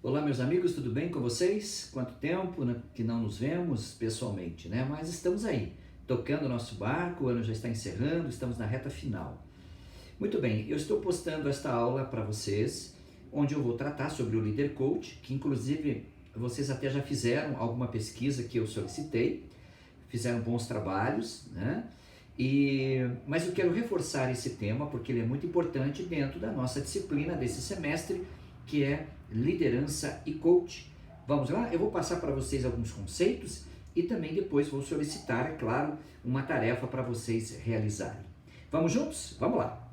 Olá, meus amigos, tudo bem com vocês? Quanto tempo, né, que não nos vemos pessoalmente, né? Mas estamos aí, tocando o nosso barco, o ano já está encerrando, estamos na reta final. Muito bem, eu estou postando esta aula para vocês, onde eu vou tratar sobre o Líder Coach, que inclusive vocês até já fizeram alguma pesquisa que eu solicitei, fizeram bons trabalhos, né? Mas eu quero reforçar esse tema porque ele é muito importante dentro da nossa disciplina desse semestre, que é liderança e coach. Vamos lá? Eu vou passar para vocês alguns conceitos e também depois vou solicitar, é claro, uma tarefa para vocês realizarem. Vamos juntos? Vamos lá!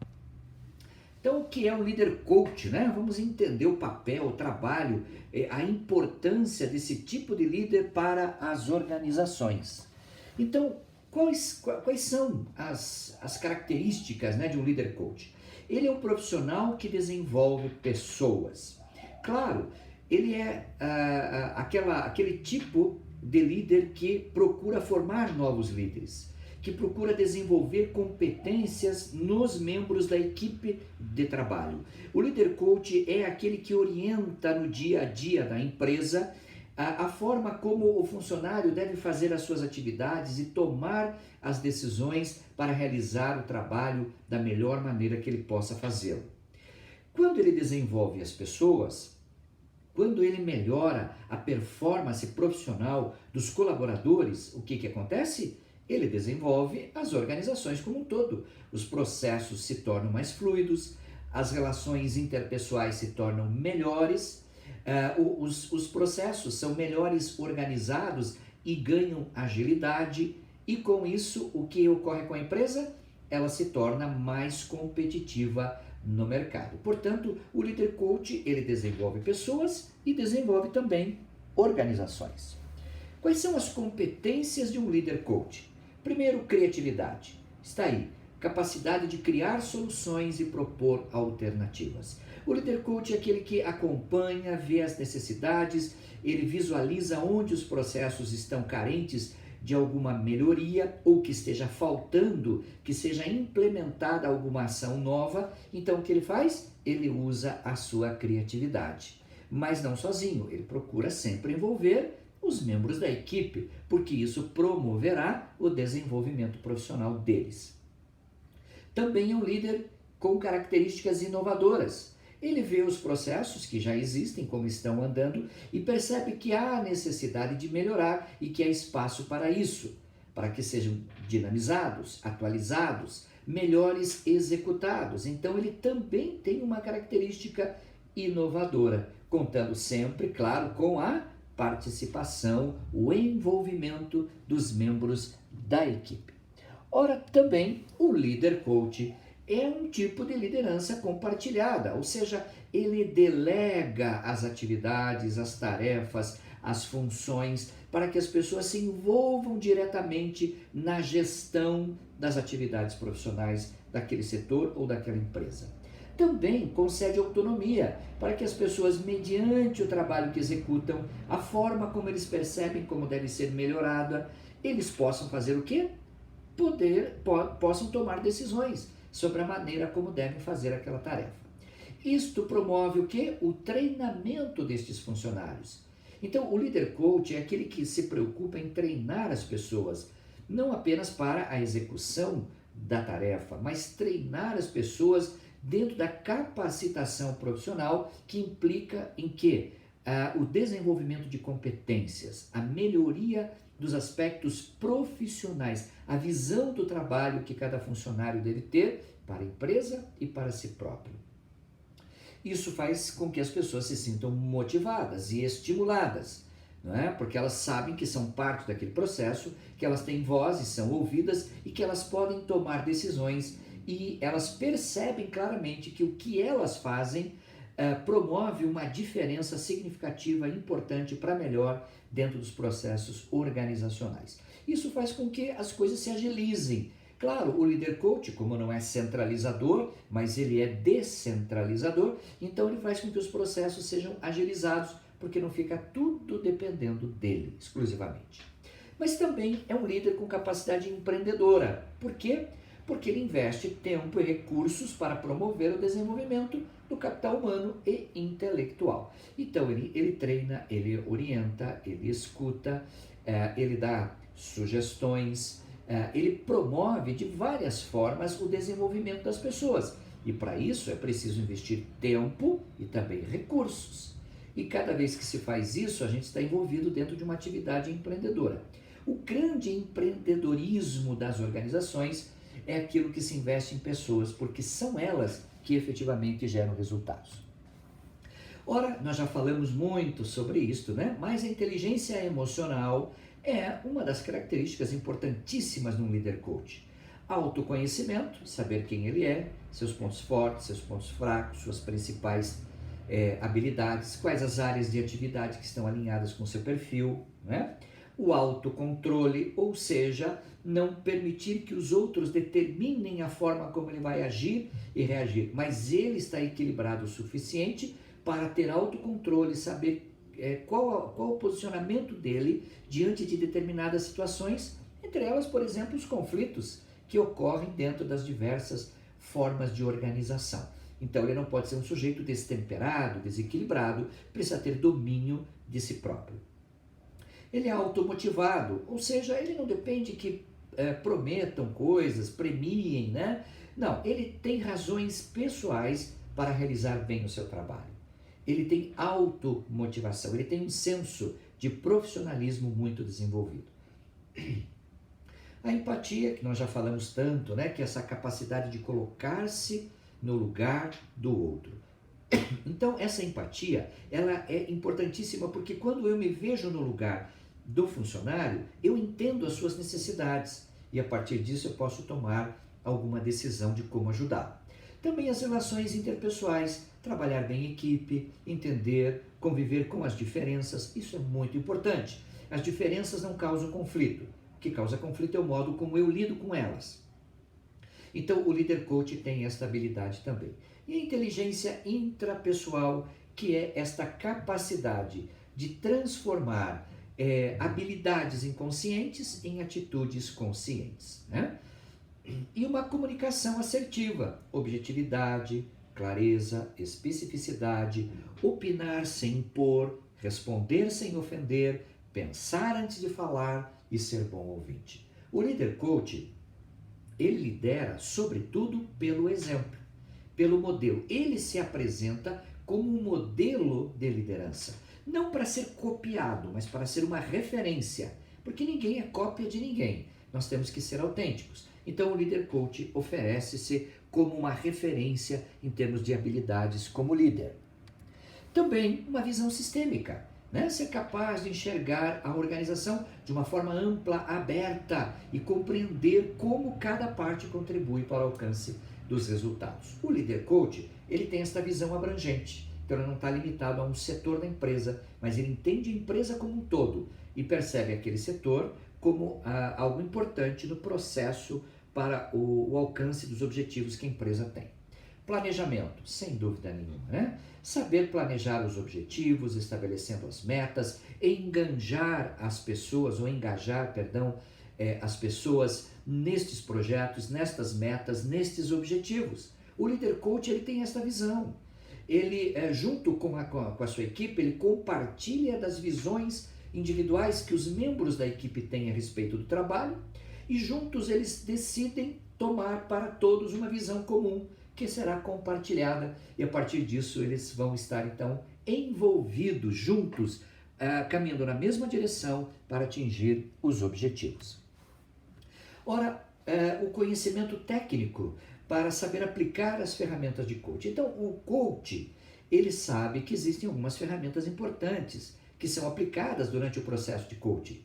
Então, o que é um líder coach, né? Vamos entender o papel, o trabalho, a importância desse tipo de líder para as organizações. Então, quais são as características, né, de um líder coach? Ele é um profissional que desenvolve pessoas. Claro, ele é aquele tipo de líder que procura formar novos líderes, que procura desenvolver competências nos membros da equipe de trabalho. O líder coach é aquele que orienta no dia a dia da empresa a forma como o funcionário deve fazer as suas atividades e tomar as decisões para realizar o trabalho da melhor maneira que ele possa fazê-lo. Quando ele desenvolve as pessoas, quando ele melhora a performance profissional dos colaboradores, o que acontece? Ele desenvolve as organizações como um todo. Os processos se tornam mais fluidos, as relações interpessoais se tornam melhores, os processos são melhores organizados e ganham agilidade, e com isso o que ocorre com a empresa? Ela se torna mais competitiva no mercado. Portanto, o líder coach, ele desenvolve pessoas e desenvolve também organizações. Quais são as competências de um líder coach? Primeiro, criatividade. Está aí, capacidade de criar soluções e propor alternativas. O líder coach é aquele que acompanha, vê as necessidades, ele visualiza onde os processos estão carentes de alguma melhoria ou que esteja faltando, que seja implementada alguma ação nova. Então o que ele faz? Ele usa a sua criatividade. Mas não sozinho, ele procura sempre envolver os membros da equipe, porque isso promoverá o desenvolvimento profissional deles. Também é um líder com características inovadoras. Ele vê os processos que já existem, como estão andando, e percebe que há necessidade de melhorar e que há espaço para isso, para que sejam dinamizados, atualizados, melhores executados. Então ele também tem uma característica inovadora, contando sempre, claro, com a participação, o envolvimento dos membros da equipe. Ora, também o líder coach é um tipo de liderança compartilhada, ou seja, ele delega as atividades, as tarefas, as funções para que as pessoas se envolvam diretamente na gestão das atividades profissionais daquele setor ou daquela empresa. Também concede autonomia para que as pessoas, mediante o trabalho que executam, a forma como eles percebem como deve ser melhorada, eles possam fazer o quê? Possam tomar decisões sobre a maneira como devem fazer aquela tarefa. Isto promove o quê? O treinamento destes funcionários. Então, o líder coach é aquele que se preocupa em treinar as pessoas, não apenas para a execução da tarefa, mas treinar as pessoas dentro da capacitação profissional, que implica em quê? O desenvolvimento de competências, a melhoria dos aspectos profissionais, a visão do trabalho que cada funcionário deve ter para a empresa e para si próprio. Isso faz com que as pessoas se sintam motivadas e estimuladas, não é? Porque elas sabem que são parte daquele processo, que elas têm voz e são ouvidas e que elas podem tomar decisões, e elas percebem claramente que o que elas fazem promove uma diferença significativa, importante para melhor dentro dos processos organizacionais. Isso faz com que as coisas se agilizem. Claro, o líder coach, como não é centralizador, mas ele é descentralizador, então ele faz com que os processos sejam agilizados, porque não fica tudo dependendo dele exclusivamente. Mas também é um líder com capacidade empreendedora. Por quê? Porque ele investe tempo e recursos para promover o desenvolvimento do capital humano e intelectual. Então ele treina, ele orienta, ele escuta, ele dá sugestões, ele promove de várias formas o desenvolvimento das pessoas. E para isso é preciso investir tempo e também recursos. E cada vez que se faz isso, a gente está envolvido dentro de uma atividade empreendedora. O grande empreendedorismo das organizações é aquilo que se investe em pessoas, porque são elas que efetivamente geram resultados. Ora, nós já falamos muito sobre isso, né? Mas a inteligência emocional é uma das características importantíssimas num líder coach. Autoconhecimento, saber quem ele é, seus pontos fortes, seus pontos fracos, suas principais habilidades, quais as áreas de atividade que estão alinhadas com o seu perfil, né? O autocontrole, ou seja, não permitir que os outros determinem a forma como ele vai agir e reagir, mas ele está equilibrado o suficiente para ter autocontrole, saber qual o posicionamento dele diante de determinadas situações, entre elas, por exemplo, os conflitos que ocorrem dentro das diversas formas de organização. Então ele não pode ser um sujeito destemperado, desequilibrado, precisa ter domínio de si próprio. Ele é automotivado, ou seja, ele não depende que prometam coisas, premiem, né? Não, ele tem razões pessoais para realizar bem o seu trabalho. Ele tem automotivação, ele tem um senso de profissionalismo muito desenvolvido. A empatia, que nós já falamos tanto, né? Que é essa capacidade de colocar-se no lugar do outro. Então, essa empatia, ela é importantíssima porque quando eu me vejo no lugar do funcionário, eu entendo as suas necessidades e a partir disso eu posso tomar alguma decisão de como ajudá-lo. Também as relações interpessoais, trabalhar bem em equipe, entender, conviver com as diferenças, isso é muito importante. As diferenças não causam conflito, o que causa conflito é o modo como eu lido com elas. Então o líder coach tem esta habilidade também. E a inteligência intrapessoal, que é esta capacidade de transformar habilidades inconscientes em atitudes conscientes, né? E uma comunicação assertiva, objetividade, clareza, especificidade, opinar sem impor, responder sem ofender, pensar antes de falar e ser bom ouvinte. O líder coach, ele lidera sobretudo pelo exemplo, pelo modelo. Ele se apresenta como um modelo de liderança. Não para ser copiado, mas para ser uma referência. Porque ninguém é cópia de ninguém. Nós temos que ser autênticos. Então o líder coach oferece-se como uma referência em termos de habilidades como líder. Também uma visão sistêmica, né? Ser capaz de enxergar a organização de uma forma ampla, aberta e compreender como cada parte contribui para o alcance dos resultados. O líder coach, ele tem esta visão abrangente, então ele não está limitado a um setor da empresa, mas ele entende a empresa como um todo e percebe aquele setor como algo importante no processo para o alcance dos objetivos que a empresa tem. Planejamento, sem dúvida nenhuma, né? Saber planejar os objetivos, estabelecendo as metas, engajar as pessoas, as pessoas nestes projetos, nestas metas, nestes objetivos. O líder coach, ele tem esta visão. Ele, junto com a sua equipe, ele compartilha das visões individuais que os membros da equipe têm a respeito do trabalho e juntos eles decidem tomar para todos uma visão comum que será compartilhada e a partir disso eles vão estar então envolvidos juntos, caminhando na mesma direção para atingir os objetivos. Ora, o conhecimento técnico para saber aplicar as ferramentas de coaching. Então, o coach, ele sabe que existem algumas ferramentas importantes que são aplicadas durante o processo de coaching.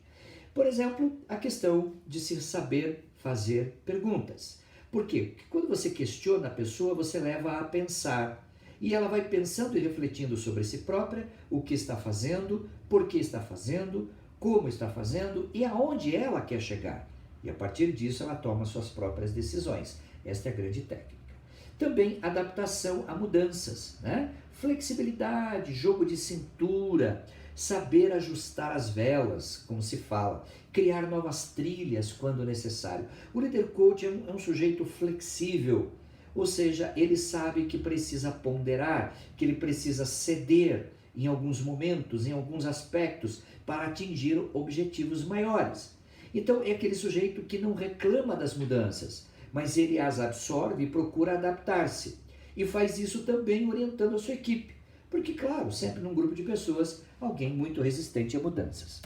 Por exemplo, a questão de se saber fazer perguntas. Por quê? Porque quando você questiona a pessoa, você leva a pensar. E ela vai pensando e refletindo sobre si própria, o que está fazendo, por que está fazendo, como está fazendo e aonde ela quer chegar. E a partir disso ela toma suas próprias decisões. Esta é a grande técnica. Também adaptação a mudanças, né? Flexibilidade, jogo de cintura, saber ajustar as velas, como se fala, criar novas trilhas quando necessário. O líder coach é um sujeito flexível, ou seja, ele sabe que precisa ponderar, que ele precisa ceder em alguns momentos, em alguns aspectos, para atingir objetivos maiores. Então é aquele sujeito que não reclama das mudanças, mas ele as absorve e procura adaptar-se. E faz isso também orientando a sua equipe. Porque, claro, sempre num grupo de pessoas, alguém muito resistente a mudanças.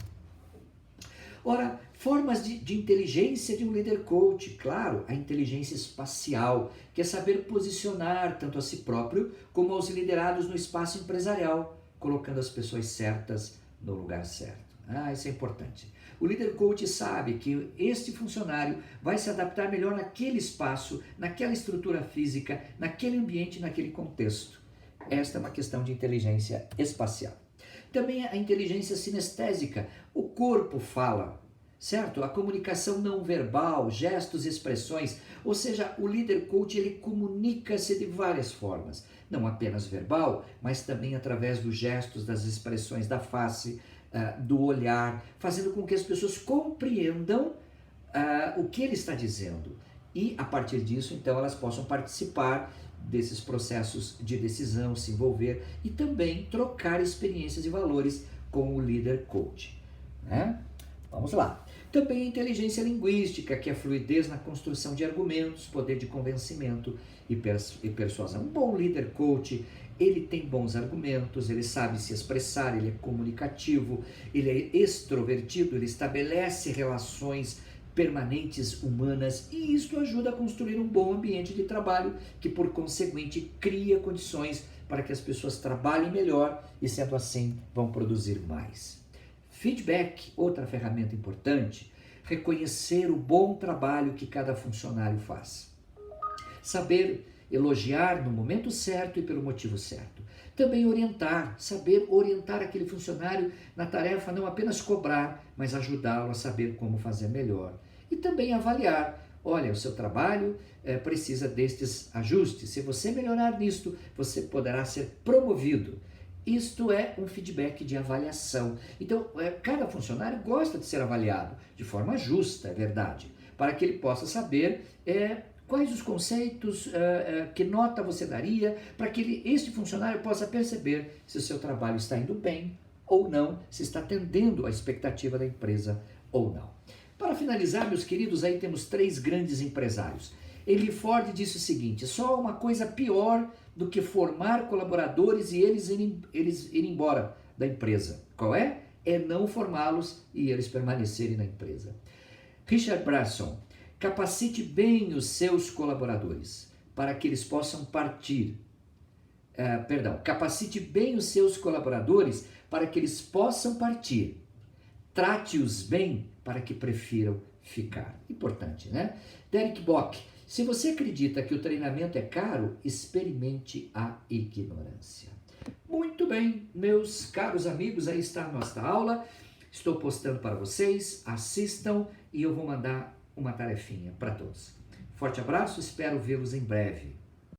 Ora, formas de inteligência de um líder coach. Claro, a inteligência espacial, que é saber posicionar tanto a si próprio como aos liderados no espaço empresarial, colocando as pessoas certas no lugar certo. Isso é importante. O líder coach sabe que este funcionário vai se adaptar melhor naquele espaço, naquela estrutura física, naquele ambiente, naquele contexto. Esta é uma questão de inteligência espacial. Também a inteligência sinestésica. O corpo fala, certo? A comunicação não verbal, gestos e expressões. Ou seja, o líder coach ele comunica-se de várias formas. Não apenas verbal, mas também através dos gestos, das expressões da face, do olhar, fazendo com que as pessoas compreendam o que ele está dizendo. E a partir disso, então, elas possam participar desses processos de decisão, se envolver e também trocar experiências e valores com o líder coach, né? Vamos lá. Também a inteligência linguística, que é a fluidez na construção de argumentos, poder de convencimento e persuasão. Um bom líder coach, ele tem bons argumentos, ele sabe se expressar, ele é comunicativo, ele é extrovertido, ele estabelece relações permanentes humanas e isso ajuda a construir um bom ambiente de trabalho que, por conseguinte, cria condições para que as pessoas trabalhem melhor e, sendo assim, vão produzir mais. Feedback, outra ferramenta importante, reconhecer o bom trabalho que cada funcionário faz. Saber elogiar no momento certo e pelo motivo certo. Também orientar, saber orientar aquele funcionário na tarefa, não apenas cobrar, mas ajudá-lo a saber como fazer melhor. E também avaliar, olha, o seu trabalho precisa destes ajustes, se você melhorar nisto, você poderá ser promovido. Isto é um feedback de avaliação. Então, cada funcionário gosta de ser avaliado de forma justa, é verdade, para que ele possa saber quais os conceitos, que nota você daria, para que este funcionário possa perceber se o seu trabalho está indo bem ou não, se está atendendo à expectativa da empresa ou não. Para finalizar, meus queridos, aí temos 3 grandes empresários. Henry Ford disse o seguinte: só há uma coisa pior do que formar colaboradores e eles irem embora da empresa. Qual é? É não formá-los e eles permanecerem na empresa. Richard Branson: capacite bem os seus colaboradores para que eles possam partir. Capacite bem os seus colaboradores para que eles possam partir. Trate-os bem para que prefiram ficar. Importante, né? Derek Bock: se você acredita que o treinamento é caro, experimente a ignorância. Muito bem, meus caros amigos, aí está a nossa aula. Estou postando para vocês, assistam e eu vou mandar uma tarefinha para todos. Forte abraço, espero vê-los em breve.